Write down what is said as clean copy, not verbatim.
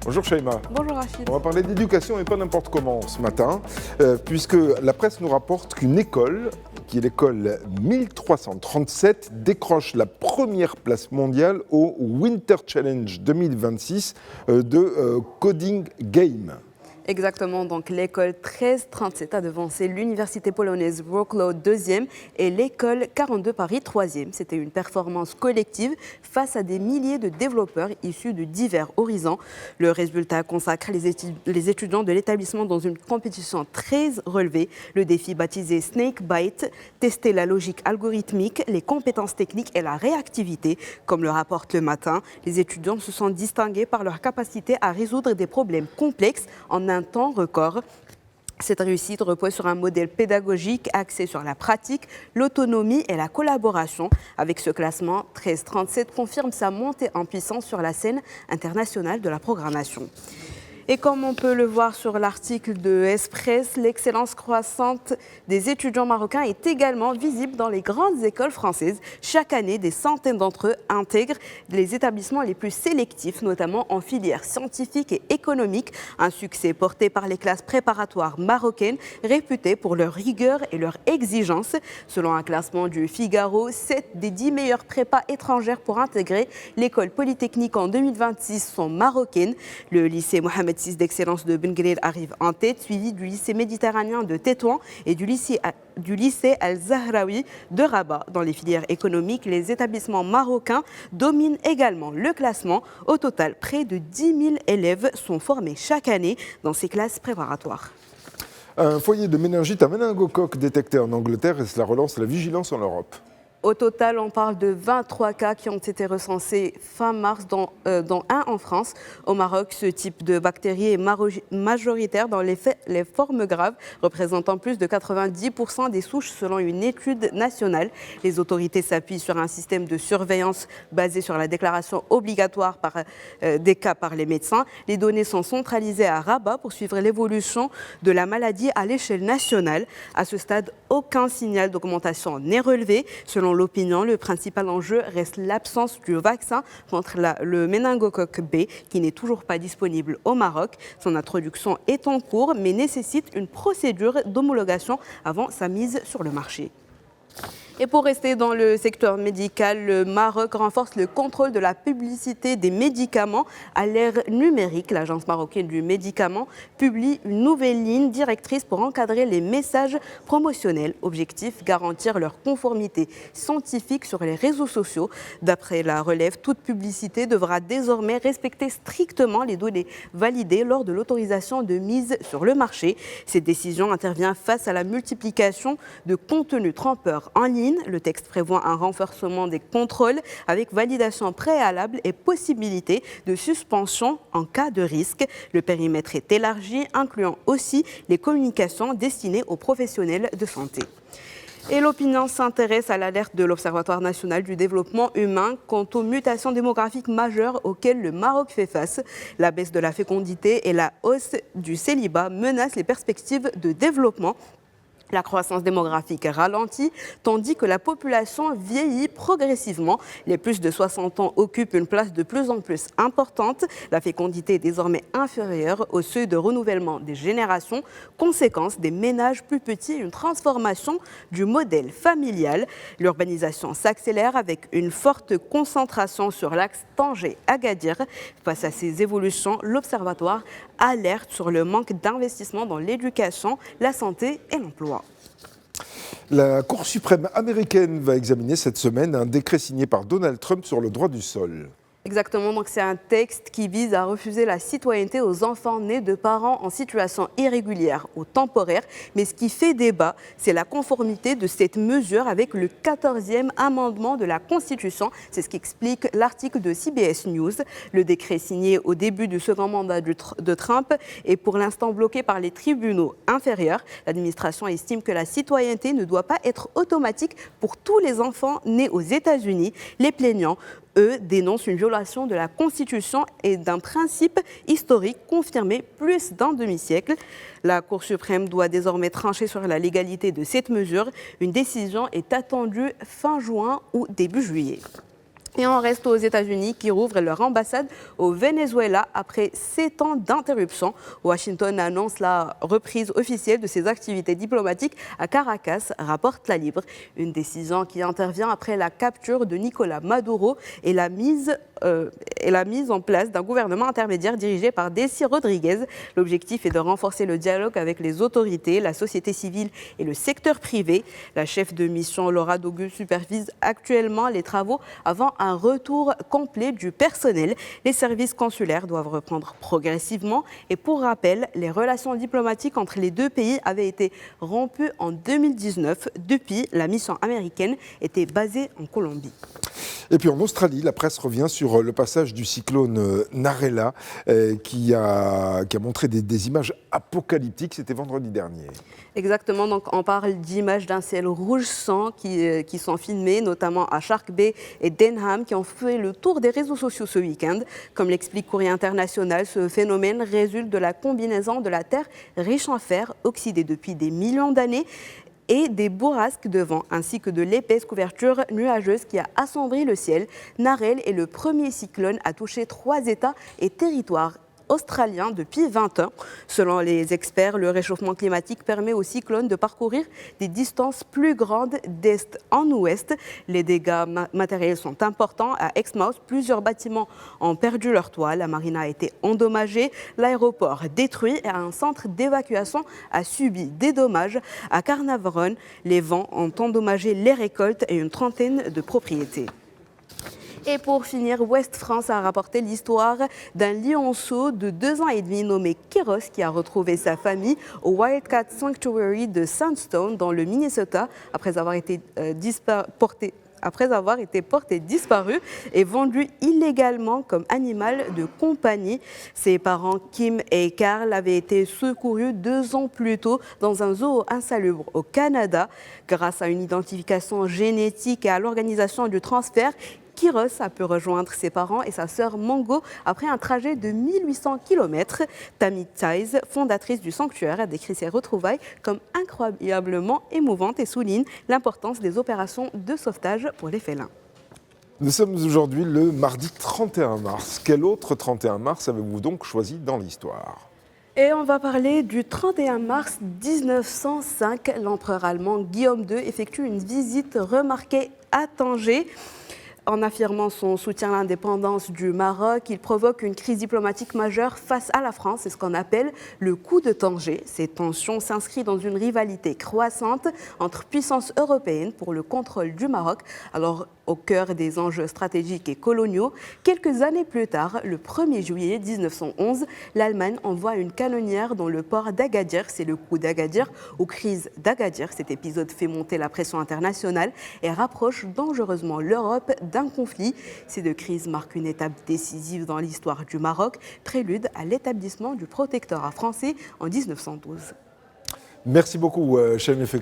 Bonjour Shaima. Bonjour Rachid. On va parler d'éducation et pas n'importe comment ce matin, puisque la presse nous rapporte qu'une école, qui est l'école 1337, décroche la première place mondiale au Winter Challenge 2026 de Coding Game. Exactement, donc l'école 1337 a devancé l'université polonaise Wrocław 2e et l'école 42 Paris 3e. C'était une performance collective face à des milliers de développeurs issus de divers horizons. Le résultat consacre les étudiants de l'établissement dans une compétition très relevée. Le défi baptisé Snakebite, tester la logique algorithmique, les compétences techniques et la réactivité. Comme le rapporte Le Matin, les étudiants se sont distingués par leur capacité à résoudre des problèmes complexes en un temps record. Cette réussite repose sur un modèle pédagogique axé sur la pratique, l'autonomie et la collaboration. Avec ce classement, 1337 confirme sa montée en puissance sur la scène internationale de la programmation. Et comme on peut le voir sur l'article de Express, l'excellence croissante des étudiants marocains est également visible dans les grandes écoles françaises. Chaque année, des centaines d'entre eux intègrent les établissements les plus sélectifs, notamment en filière scientifique et économique. Un succès porté par les classes préparatoires marocaines, réputées pour leur rigueur et leur exigence. Selon un classement du Figaro, 7 des 10 meilleures prépas étrangères pour intégrer l'école polytechnique en 2026 sont marocaines. Le lycée Mohamed VI d'excellence de Ben Guerir arrive en tête, suivi du lycée méditerranéen de Tétouan et du lycée Al-Zahraoui de Rabat. Dans les filières économiques, les établissements marocains dominent également le classement. Au total, près de 10 000 élèves sont formés chaque année dans ces classes préparatoires. Un foyer de méningite à méningocoque détecté en Angleterre et cela relance la vigilance en Europe. Au total, on parle de 23 cas qui ont été recensés fin mars, dont un en France. Au Maroc, ce type de bactérie est majoritaire dans les formes graves, représentant plus de 90% des souches selon une étude nationale. Les autorités s'appuient sur un système de surveillance basé sur la déclaration obligatoire des cas par les médecins. Les données sont centralisées à Rabat pour suivre l'évolution de la maladie à l'échelle nationale. À ce stade, aucun signal d'augmentation n'est relevé. Selon l'opinion, le principal enjeu reste l'absence du vaccin contre le méningocoque B, qui n'est toujours pas disponible au Maroc. Son introduction est en cours, mais nécessite une procédure d'homologation avant sa mise sur le marché. Et pour rester dans le secteur médical, le Maroc renforce le contrôle de la publicité des médicaments à l'ère numérique. L'Agence marocaine du médicament publie une nouvelle ligne directrice pour encadrer les messages promotionnels. Objectif, garantir leur conformité scientifique sur les réseaux sociaux. D'après la relève, toute publicité devra désormais respecter strictement les données validées lors de l'autorisation de mise sur le marché. Cette décision intervient face à la multiplication de contenus trompeurs en ligne. Le texte prévoit un renforcement des contrôles avec validation préalable et possibilité de suspension en cas de risque. Le périmètre est élargi, incluant aussi les communications destinées aux professionnels de santé. Et l'opinion s'intéresse à l'alerte de l'Observatoire national du développement humain quant aux mutations démographiques majeures auxquelles le Maroc fait face. La baisse de la fécondité et la hausse du célibat menacent les perspectives de développement. La croissance démographique ralentit, tandis que la population vieillit progressivement. Les plus de 60 ans occupent une place de plus en plus importante. La fécondité est désormais inférieure au seuil de renouvellement des générations. Conséquence, des ménages plus petits et une transformation du modèle familial. L'urbanisation s'accélère avec une forte concentration sur l'axe Tanger-Agadir. Face à ces évolutions, l'Observatoire alerte sur le manque d'investissement dans l'éducation, la santé et l'emploi. La Cour suprême américaine va examiner cette semaine un décret signé par Donald Trump sur le droit du sol. Exactement, donc c'est un texte qui vise à refuser la citoyenneté aux enfants nés de parents en situation irrégulière ou temporaire. Mais ce qui fait débat, c'est la conformité de cette mesure avec le 14e amendement de la Constitution. C'est ce qu'explique l'article de CBS News. Le décret signé au début du second mandat de Trump est pour l'instant bloqué par les tribunaux inférieurs. L'administration estime que la citoyenneté ne doit pas être automatique pour tous les enfants nés aux États-Unis. Les plaignants, eux, dénoncent une violation de la Constitution et d'un principe historique confirmé plus d'un demi-siècle. La Cour suprême doit désormais trancher sur la légalité de cette mesure. Une décision est attendue fin juin ou début juillet. Et on reste aux États-Unis qui rouvrent leur ambassade au Venezuela après 7 ans d'interruption. Washington annonce la reprise officielle de ses activités diplomatiques à Caracas, rapporte La Libre. Une décision qui intervient après la capture de Nicolás Maduro et la mise en place d'un gouvernement intermédiaire dirigé par Desi Rodríguez. L'objectif est de renforcer le dialogue avec les autorités, la société civile et le secteur privé. La chef de mission Laura Dogu supervise actuellement les travaux avant un retour complet du personnel. Les services consulaires doivent reprendre progressivement et pour rappel, les relations diplomatiques entre les deux pays avaient été rompues en 2019. Depuis, la mission américaine était basée en Colombie. Et puis en Australie, la presse revient sur le passage du cyclone Narella qui a montré des images apocalyptiques. C'était vendredi dernier. Exactement, donc on parle d'images d'un ciel rouge sang qui sont filmées, notamment à Shark Bay et Denham, qui ont fait le tour des réseaux sociaux ce week-end. Comme l'explique Courrier International, ce phénomène résulte de la combinaison de la terre riche en fer, oxydée depuis des millions d'années, et des bourrasques de vent, ainsi que de l'épaisse couverture nuageuse qui a assombri le ciel. Narelle est le premier cyclone à toucher 3 États et territoires australiens depuis 20 ans. Selon les experts, le réchauffement climatique permet aux cyclones de parcourir des distances plus grandes d'est en ouest. Les dégâts matériels sont importants. À Exmouth, plusieurs bâtiments ont perdu leur toit. La marina a été endommagée, l'aéroport détruit et un centre d'évacuation a subi des dommages. À Carnarvon, les vents ont endommagé les récoltes et une trentaine de propriétés. Et pour finir, Ouest France a rapporté l'histoire d'un lionceau de 2 ans et demi nommé Kéros qui a retrouvé sa famille au Wildcat Sanctuary de Sandstone dans le Minnesota après avoir été porté disparu et vendu illégalement comme animal de compagnie. Ses parents, Kim et Carl, avaient été secourus 2 ans plus tôt dans un zoo insalubre au Canada. Grâce à une identification génétique et à l'organisation du transfert, Kéros a pu rejoindre ses parents et sa sœur Mongo après un trajet de 1800 km. Tammy Tice, fondatrice du sanctuaire, a décrit ses retrouvailles comme incroyablement émouvantes et souligne l'importance des opérations de sauvetage pour les félins. Nous sommes aujourd'hui le mardi 31 mars. Quel autre 31 mars avez-vous donc choisi dans l'histoire ? Et on va parler du 31 mars 1905. L'empereur allemand Guillaume II effectue une visite remarquée à Tanger. En affirmant son soutien à l'indépendance du Maroc, il provoque une crise diplomatique majeure face à la France. C'est ce qu'on appelle le coup de Tanger. Ces tensions s'inscrivent dans une rivalité croissante entre puissances européennes pour le contrôle du Maroc. Alors, au cœur des enjeux stratégiques et coloniaux, quelques années plus tard, le 1er juillet 1911, l'Allemagne envoie une canonnière dans le port d'Agadir. C'est le coup d'Agadir aux crises d'Agadir. Cet épisode fait monter la pression internationale et rapproche dangereusement l'Europe d'un conflit. Ces 2 crises marquent une étape décisive dans l'histoire du Maroc, prélude à l'établissement du protectorat français en 1912. Merci beaucoup, Chelem Fekli.